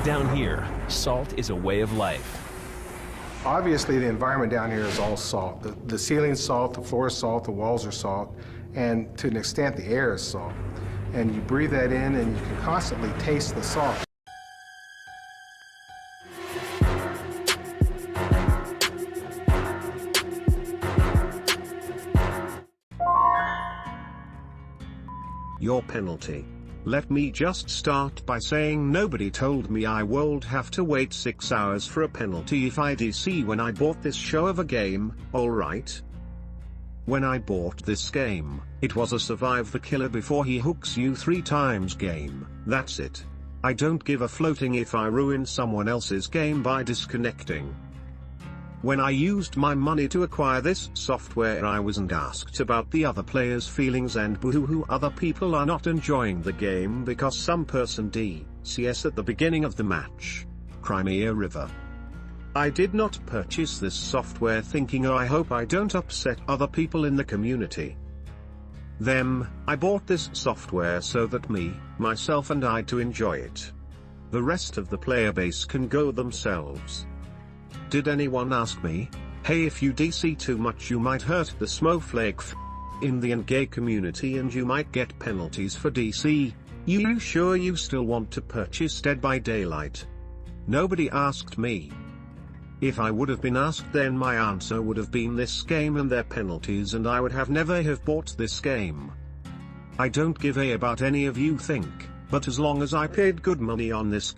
Down here, salt is a way of life. Obviously, the environment down here is all salt. The ceiling's salt, the floor is salt, the walls are salt, and to an extent, the air is salt. And you breathe that in, and you can constantly taste the salt. Your penalty. Let me just start by saying nobody told me I would have to wait 6 hours for a penalty if I DC when I bought this show of a game, alright? When I bought this game, it was a survive the killer before he hooks you 3 times game, that's it. I don't give a floating if I ruin someone else's game by disconnecting. When I used my money to acquire this software, I wasn't asked about the other players' feelings and boo-hoo other people are not enjoying the game because some person DCS at the beginning of the match. Crimea River. I did not purchase this software thinking, oh, I hope I don't upset other people in the community. I bought this software so that me, myself and I to enjoy it. The rest of the player base can go themselves. Did anyone ask me, hey, if you DC too much you might hurt the snowflake in the gay community and you might get penalties for DC, you sure you still want to purchase Dead by Daylight? Nobody asked me. If I would have been asked, then my answer would have been this game and their penalties, and I would have never have bought this game. I don't give a about any of you think, but as long as I paid good money on this,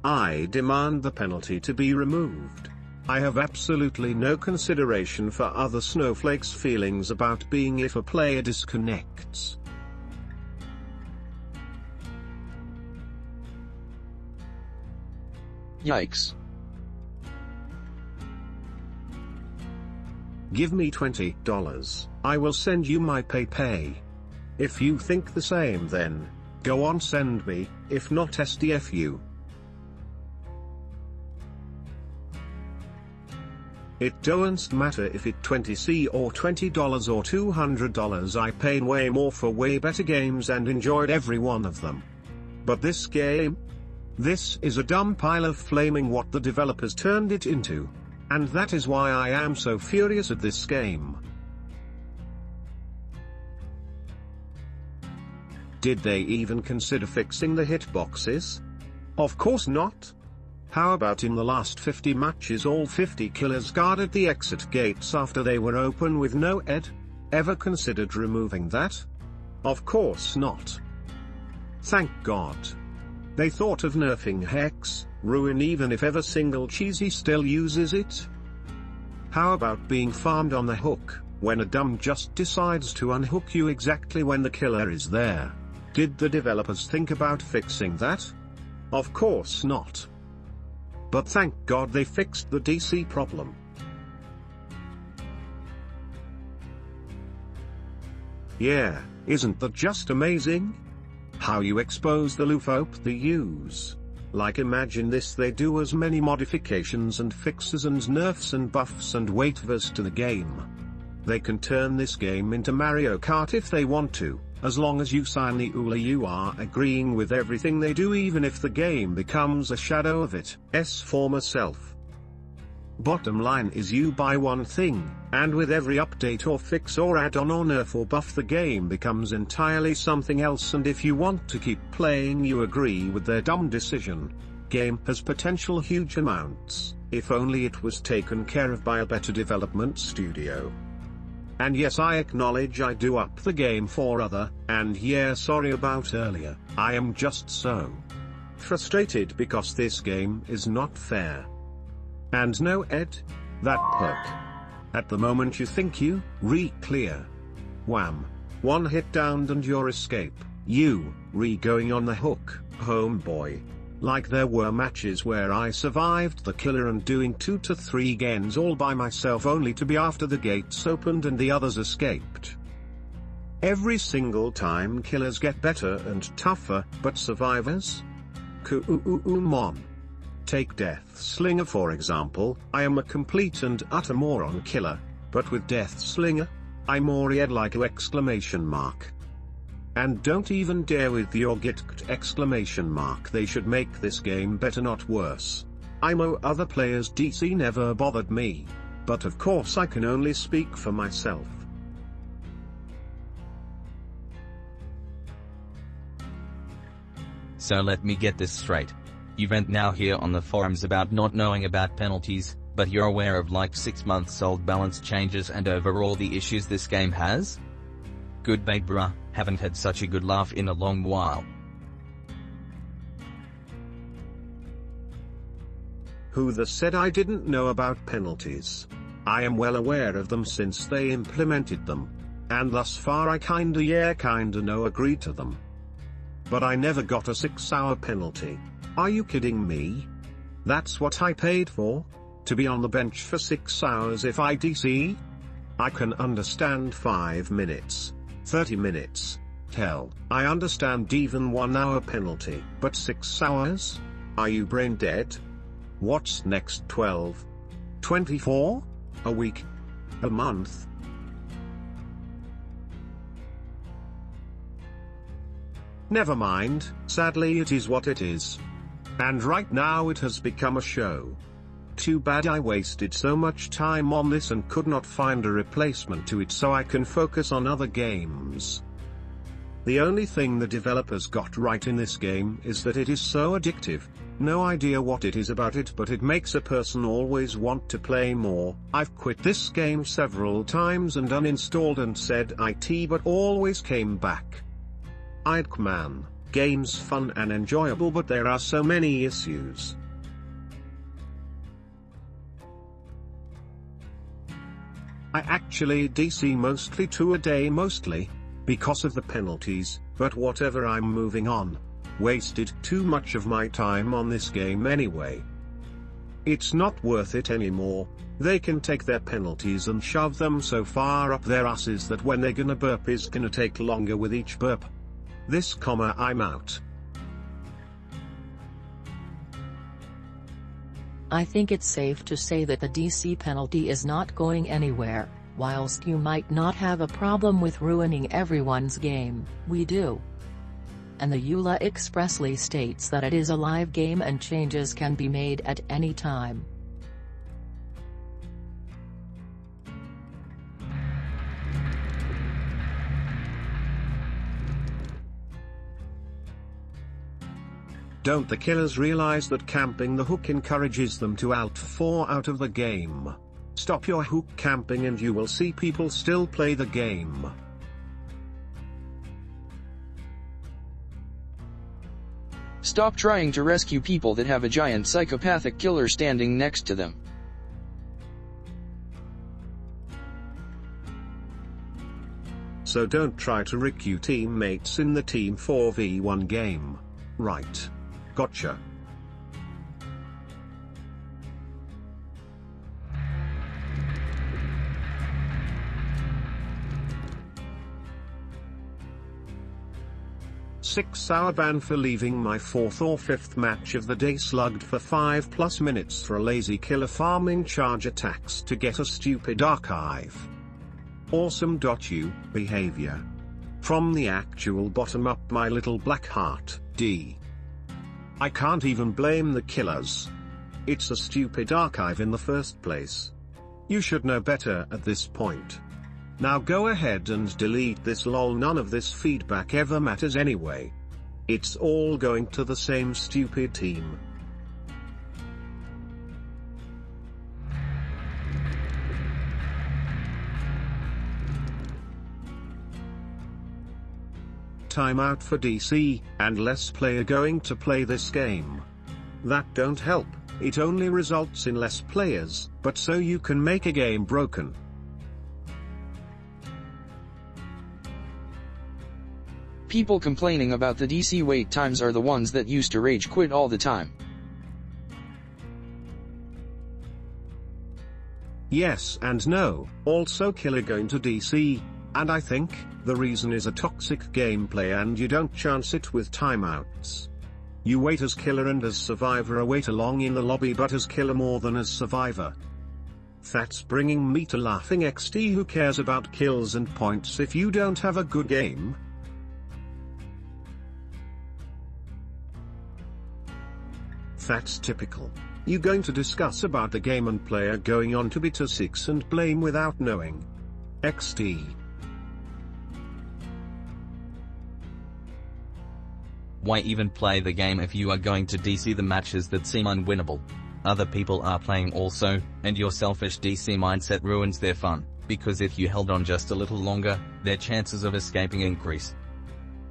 I demand the penalty to be removed. I have absolutely no consideration for other snowflakes' feelings about being if a player disconnects. Yikes. Give me $20, I will send you my pay. If you think the same, then go on, send me, if not SDFU. It don't matter if it $20 or $20 or $200, I paid way more for way better games and enjoyed every one of them. But this game? This is a dumb pile of flaming what the developers turned it into. And that is why I am so furious at this game. Did they even consider fixing the hitboxes? Of course not. How about in the last 50 matches all 50 killers guarded the exit gates after they were open with no ed? Ever considered removing that? Of course not. Thank God. They thought of nerfing Hex, Ruin, even if ever single cheesy still uses it. How about being farmed on the hook, when a dumb just decides to unhook you exactly when the killer is there? Did the developers think about fixing that? Of course not. But thank God they fixed the DC problem. Yeah, isn't that just amazing? How you expose the loop they use. Like, imagine this, they do as many modifications and fixes and nerfs and buffs and waivers to the game. They can turn this game into Mario Kart if they want to, as long as you sign the ULA you are agreeing with everything they do, even if the game becomes a shadow of its former self. Bottom line is, you buy one thing, and with every update or fix or add-on or nerf or buff the game becomes entirely something else, and if you want to keep playing you agree with their dumb decision. Game has potential huge amounts, if only it was taken care of by a better development studio. And yes, I acknowledge I do up the game for other, and yeah, sorry about earlier, I am just so frustrated because this game is not fair. And no ed? That perk. At the moment you think you re-clear. Wham. One hit down and your escape, you re-going on the hook, homeboy. Like there were matches where I survived the killer and doing 2 to 3 games all by myself only to be after the gates opened and the others escaped. Every single time killers get better and tougher, but survivors? Come on. Take Death Slinger for example. I am a complete and utter moron killer, but with Death Slinger, I'm more ed like a exclamation mark. And don't even dare with your git exclamation mark. They should make this game better, not worse. I know other players DC never bothered me. But of course I can only speak for myself. So let me get this straight. You vent now here on the forums about not knowing about penalties, but you're aware of like 6 months old balance changes and overall the issues this game has? Good bait bruh, haven't had such a good laugh in a long while. Who the said I didn't know about penalties? I am well aware of them since they implemented them. And thus far I kinda know agreed to them. But I never got a 6-hour penalty. Are you kidding me? That's what I paid for? To be on the bench for 6 hours if I DC? I can understand 5 minutes, 30 minutes. Hell, I understand even 1 hour penalty, but 6 hours? Are you brain dead? What's next? 12? 24? A week? A month? Never mind, sadly it is what it is. And right now it has become a show. Too bad I wasted so much time on this and could not find a replacement to it so I can focus on other games. The only thing the developers got right in this game is that it is so addictive. No idea what it is about it, but it makes a person always want to play more. I've quit this game several times and uninstalled and said IT but always came back. Man, game's fun and enjoyable but there are so many issues. I actually DC mostly 2 a day because of the penalties, but whatever, I'm moving on. Wasted too much of my time on this game anyway. It's not worth it anymore. They can take their penalties and shove them so far up their asses that when they're gonna burp is gonna take longer with each burp. I'm out. I think it's safe to say that the DC penalty is not going anywhere. Whilst you might not have a problem with ruining everyone's game, we do. And the EULA expressly states that it is a live game and changes can be made at any time. Don't the killers realize that camping the hook encourages them to alt 4 out of the game? Stop your hook camping and you will see people still play the game. Stop trying to rescue people that have a giant psychopathic killer standing next to them. So don't try to rick your teammates in the team 4v1 game. Right. Gotcha. Six-hour ban for leaving my 4th or 5th match of the day slugged for 5+ minutes for a lazy killer farming charge attacks to get a stupid archive. Awesome. You, behavior. From the actual bottom up, my little black heart, D. I can't even blame the killers. It's a stupid archive in the first place. You should know better at this point. Now go ahead and delete this lol. None of this feedback ever matters anyway. It's all going to the same stupid team. Timeout for DC, and less player going to play this game. That don't help, it only results in less players, but so you can make a game broken. People complaining about the DC wait times are the ones that used to rage quit all the time. Yes and no. Also killer going to DC, and I think the reason is a toxic gameplay and you don't chance it with timeouts. You wait as killer and as survivor a wait along in the lobby, but as killer more than as survivor. That's bringing me to laughing XD. Who cares about kills and points if you don't have a good game? That's typical. You going to discuss about the game and player going on to bitter 6 and blame without knowing. XD. Why even play the game if you are going to DC the matches that seem unwinnable? Other people are playing also, and your selfish DC mindset ruins their fun, because if you held on just a little longer, their chances of escaping increase.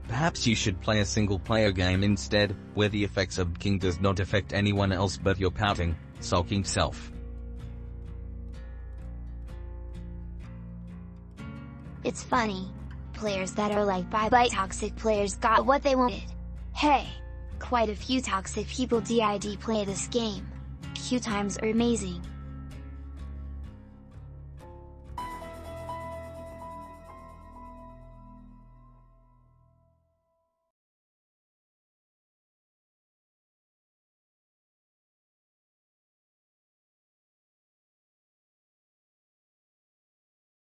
Perhaps you should play a single-player game instead, where the effects of king does not affect anyone else but your pouting, sulking self. It's funny. Players that are like bye-bye toxic players got what they wanted. Hey! Quite a few toxic people did play this game. Queue times are amazing.